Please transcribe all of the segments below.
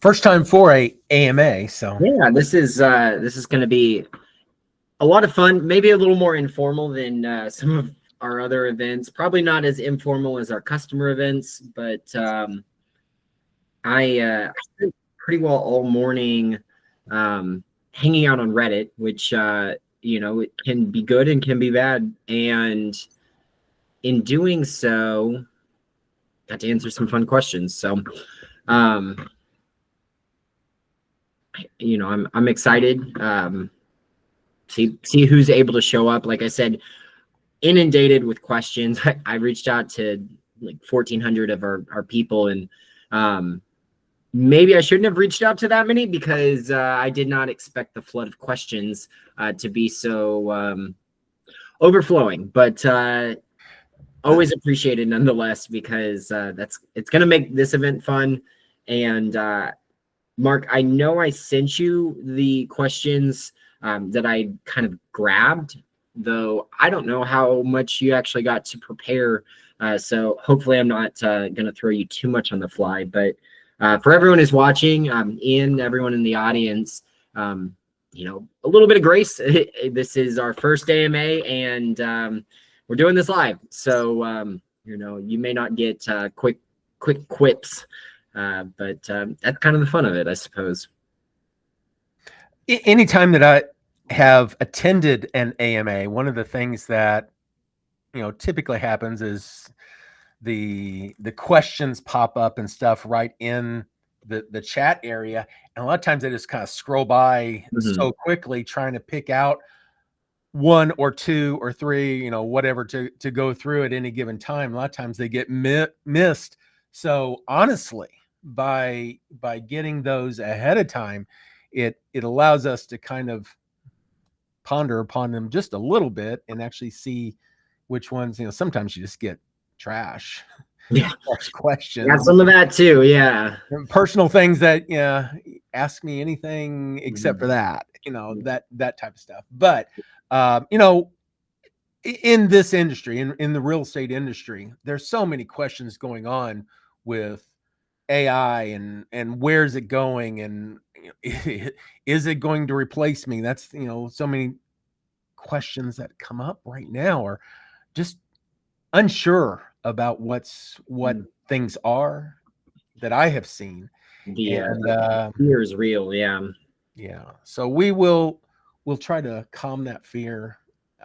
First time for a AMA, so yeah, this is going to be a lot of fun. Maybe a little more informal than some of our other events. Probably not as informal as our customer events, but I spent pretty well all morning hanging out on Reddit, which it can be good and can be bad, and in doing so, got to answer some fun questions. So, I'm excited. See who's able to show up. Like I said, inundated with questions. I reached out to like 1,400 of our people, and maybe I shouldn't have reached out to that many because I did not expect the flood of questions to be so overflowing. But always appreciated nonetheless, because it's going to make this event fun. And Mark, I know I sent you the questions that I kind of grabbed, though I don't know how much you actually got to prepare. So hopefully I'm not going to throw you too much on the fly. But for everyone who's watching, and everyone in the audience, a little bit of grace. This is our first AMA, and we're doing this live. So, you may not get quick quips, but that's kind of the fun of it, I suppose. Anytime that I have attended an AMA, one of the things that typically happens is the questions pop up and stuff right in the chat area, and a lot of times they just kind of scroll by so quickly trying to pick out one or two or three, whatever to go through at any given time. A lot of times they get missed. So honestly, by getting those ahead of time, it allows us to kind of ponder upon them just a little bit and actually see which ones, sometimes you just get trash. Yeah. Questions. Got some of that too. Yeah. Personal things that, ask me anything except for that, that type of stuff. But, in this industry, in the real estate industry, there's so many questions going on with AI and where's it going, and is it going to replace me? That's, so many questions that come up right now are just unsure about what things are that I have seen. The fear is real. Yeah. Yeah. So we'll try to calm that fear.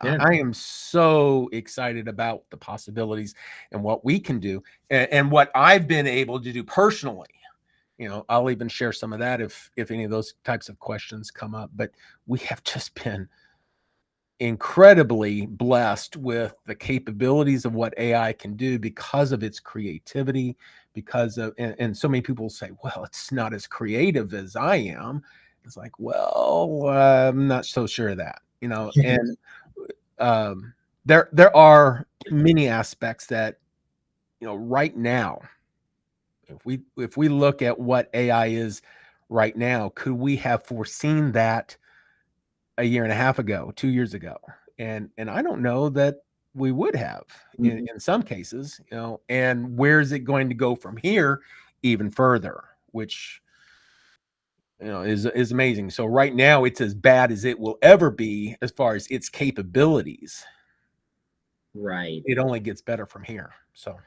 Yeah. I am so excited about the possibilities and what we can do, and what I've been able to do personally. I'll even share some of that if any of those types of questions come up. But we have just been incredibly blessed with the capabilities of what AI can do because of its creativity, because of, and so many people say, well, it's not as creative as I am. It's like, well, I'm not so sure of that, and there are many aspects that, right now, if we look at what AI is right now, could we have foreseen that a year and a half ago, 2 years ago? And I don't know that we would have in some cases, and where's it going to go from here even further, which, is amazing. So right now it's as bad as it will ever be as far as its capabilities. Right. It only gets better from here. So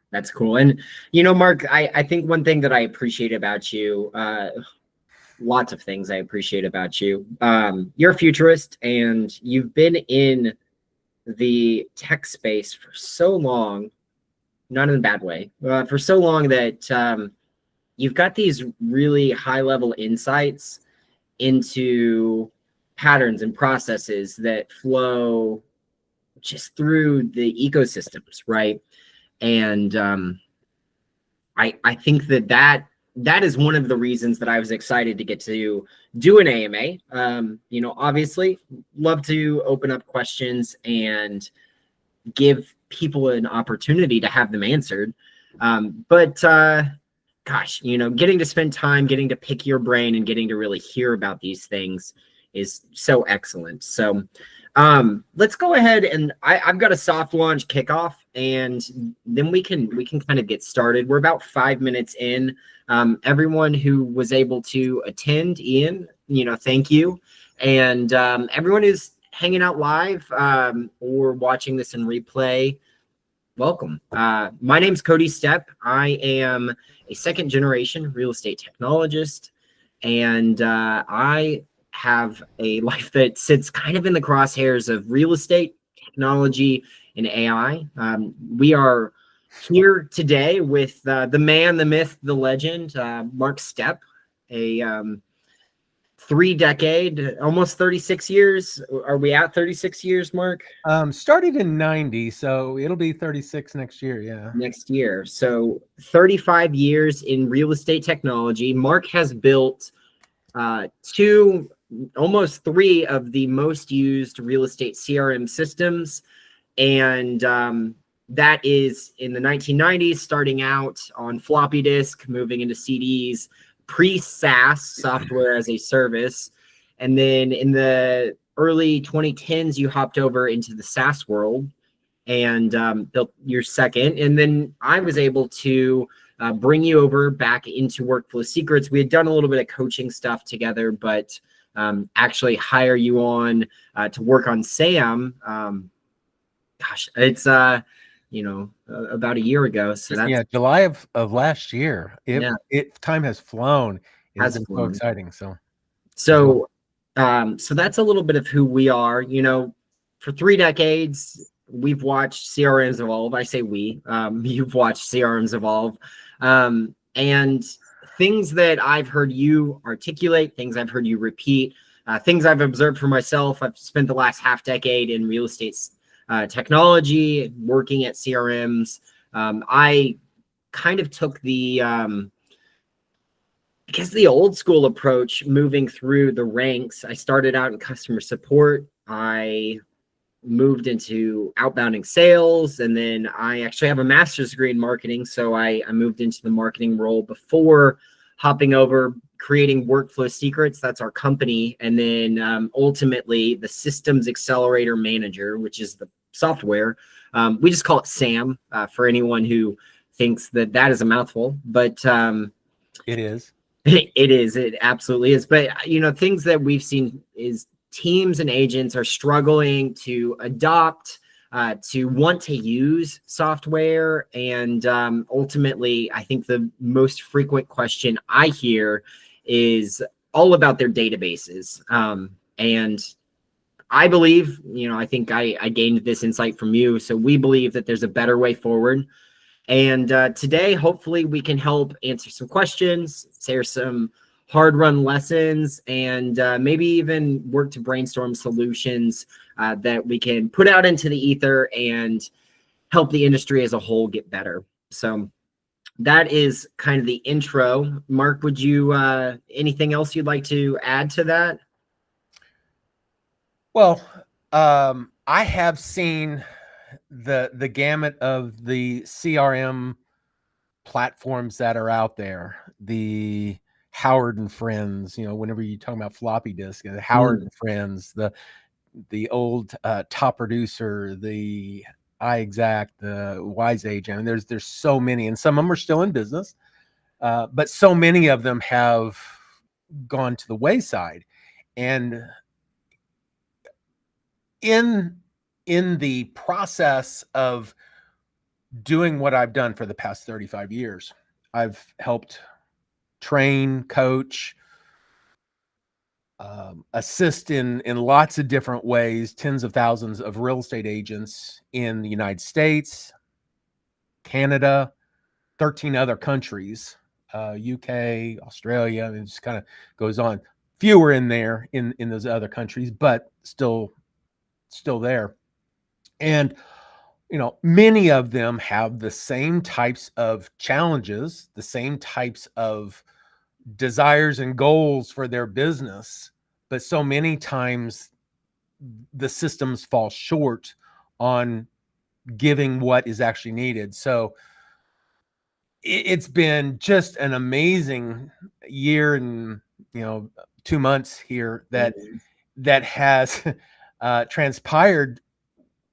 that's cool. And, Mark, I think one thing that I appreciate about you, lots of things I appreciate about you. You're a futurist, and you've been in the tech space for so long, not in a bad way, for so long that you've got these really high-level insights into patterns and processes that flow just through the ecosystems, right? And I think that is one of the reasons that I was excited to get to do an AMA. Obviously, love to open up questions and give people an opportunity to have them answered. But gosh, getting to spend time, getting to pick your brain, and getting to really hear about these things is so excellent. So Let's go ahead and I've got a soft launch kickoff, and then we can kind of get started. We're about 5 minutes in. Everyone who was able to attend, Ian, thank you. And everyone who's hanging out live or watching this in replay, welcome. My name's Cody Stepp. I am a second generation real estate technologist, and I have a life that sits kind of in the crosshairs of real estate, technology, and AI. We are here today with the man, the myth, the legend, Mark Stepp, a 3-decade, almost 36 years. Are we at 36 years, Mark? Started in 90, so it'll be 36 next year. Yeah. Next year. So 35 years in real estate technology. Mark has built two, almost three of the most used real estate CRM systems. And that is in the 1990s, starting out on floppy disk, moving into CDs, pre-SaaS, software as a service. And then in the early 2010s, you hopped over into the SaaS world and built your second. And then I was able to bring you over back into Workflow Secrets. We had done a little bit of coaching stuff together, but actually hire you on to work on SAM. Gosh, it's about a year ago. So that's July of last year. Time has flown. It's been so exciting. So that's a little bit of who we are. For 3 decades, we've watched CRMs evolve. I say we. You've watched CRMs evolve, and things that I've heard you articulate, things I've heard you repeat, things I've observed for myself. I've spent the last half decade in real estate technology, working at CRMs. I kind of took the the old school approach, moving through the ranks. I started out in customer support. I moved into outbounding sales, and then I actually have a master's degree in marketing. So I moved into the marketing role before hopping over, creating Workflow Secrets. That's our company. And then ultimately the Systems Accelerator Manager, which is the software. We just call it SAM for anyone who thinks that is a mouthful, but it is. It is. It absolutely is. But, things that we've seen is teams and agents are struggling to adopt, to want to use software. And ultimately, I think the most frequent question I hear is all about their databases. And I believe, I think I gained this insight from you. So we believe that there's a better way forward. And today, hopefully, we can help answer some questions, share some hard run lessons, and maybe even work to brainstorm solutions that we can put out into the ether and help the industry as a whole get better. So that is kind of the intro. Mark, would you, anything else you'd like to add to that? Well, I have seen the gamut of the CRM platforms that are out there. The Howard and Friends, whenever you talk about floppy disk, the Howard and Friends, the old Top Producer, the iExact, the Wise Age. I mean, there's so many, and some of them are still in business, but so many of them have gone to the wayside. And in the process of doing what I've done for the past 35 years, I've helped train, coach, assist in lots of different ways, tens of thousands of real estate agents in the United States, Canada, 13 other countries, UK, Australia, and it just kind of goes on. Fewer in there in those other countries, but still there. And many of them have the same types of challenges, the same types of desires and goals for their business, but so many times the systems fall short on giving what is actually needed. So it's been just an amazing year and 2 months here that has transpired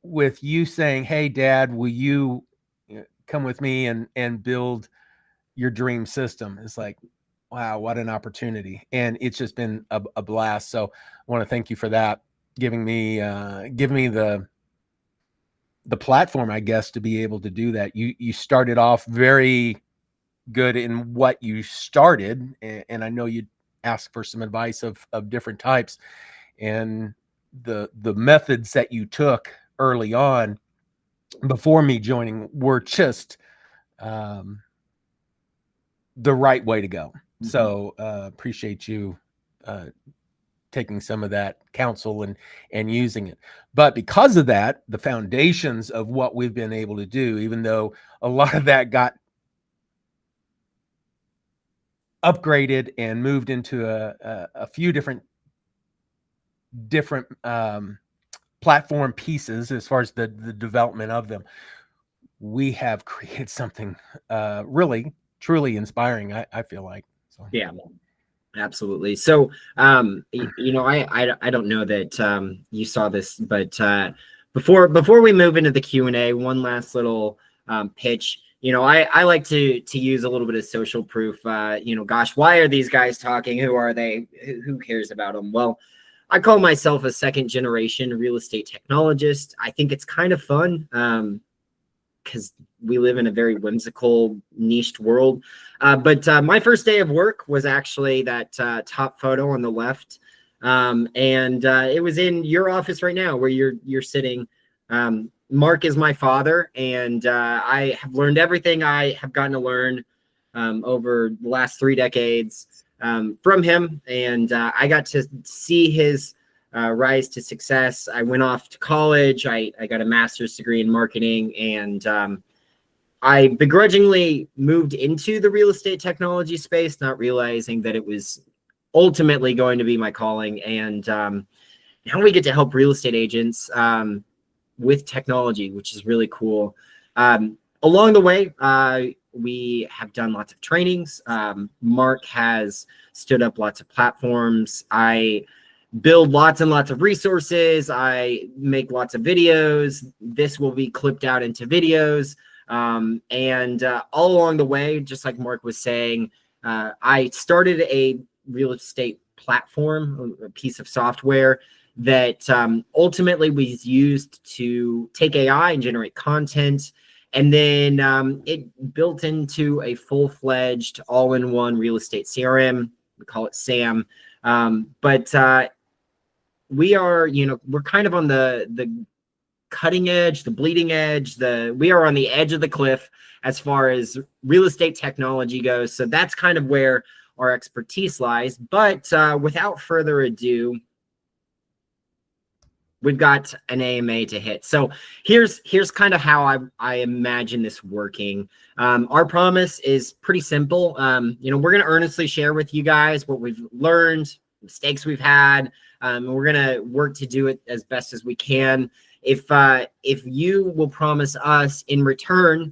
with you saying, "Hey, Dad, will you come with me and build your dream system?" It's like, wow, what an opportunity. And it's just been a blast. So I want to thank you for that, giving me the platform, I guess, to be able to do that. You started off very good in what you started, and I know you asked for some advice of different types, and the methods that you took early on before me joining were just the right way to go. So appreciate you taking some of that counsel and using it. But because of that, the foundations of what we've been able to do, even though a lot of that got upgraded and moved into a few different platform pieces as far as the development of them, we have created something really truly inspiring, I feel like. So Yeah, absolutely. So you know, I don't know that you saw this, but before we move into the Q&A, one last little pitch. You know, I like to use a little bit of social proof. You know, gosh, why are these guys talking? Who are they? Who cares about them? Well, I call myself a second generation real estate technologist. I think it's kind of fun because we live in a very whimsical, niched world. But my first day of work was actually that top photo on the left. And it was in your office right now where you're sitting. Mark is my father, and I have learned everything I have gotten to learn over the last 3 decades from him. And I got to see his rise to success. I went off to college. I got a master's degree in marketing, and I begrudgingly moved into the real estate technology space, not realizing that it was ultimately going to be my calling. And now we get to help real estate agents with technology, which is really cool. Along the way, we have done lots of trainings. Mark has stood up lots of platforms. I build lots and lots of resources. I make lots of videos. This will be clipped out into videos. And all along the way, just like Mark was saying, I started a real estate platform, a piece of software that ultimately was used to take AI and generate content. And then it built into a full-fledged all-in-one real estate CRM. We call it SAM. But we are, you know, we're kind of on the cutting edge, the bleeding edge. We are on the edge of the cliff as far as real estate technology goes. So that's kind of where our expertise lies. But without further ado, we've got an AMA to hit. So here's kind of how I imagine this working. Our promise is pretty simple. You know, we're going to earnestly share with you guys what we've learned, mistakes we've had, and we're going to work to do it as best as we can. If you will promise us in return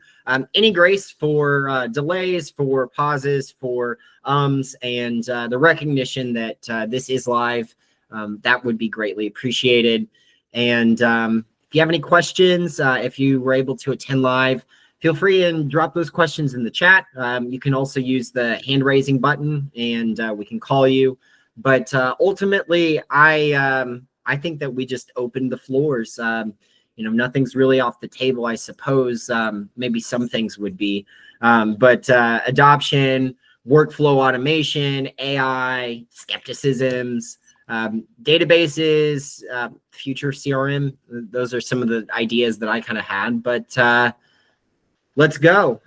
any grace for delays, for pauses, for and the recognition that this is live, that would be greatly appreciated. And if you have any questions, if you were able to attend live, feel free and drop those questions in the chat. You can also use the hand raising button, and we can call you. But ultimately, I think that we just opened the floors. You know, nothing's really off the table, I suppose. Maybe some things would be, but adoption, workflow automation, AI, skepticisms, databases, future CRM. Those are some of the ideas that I kind of had, but let's go.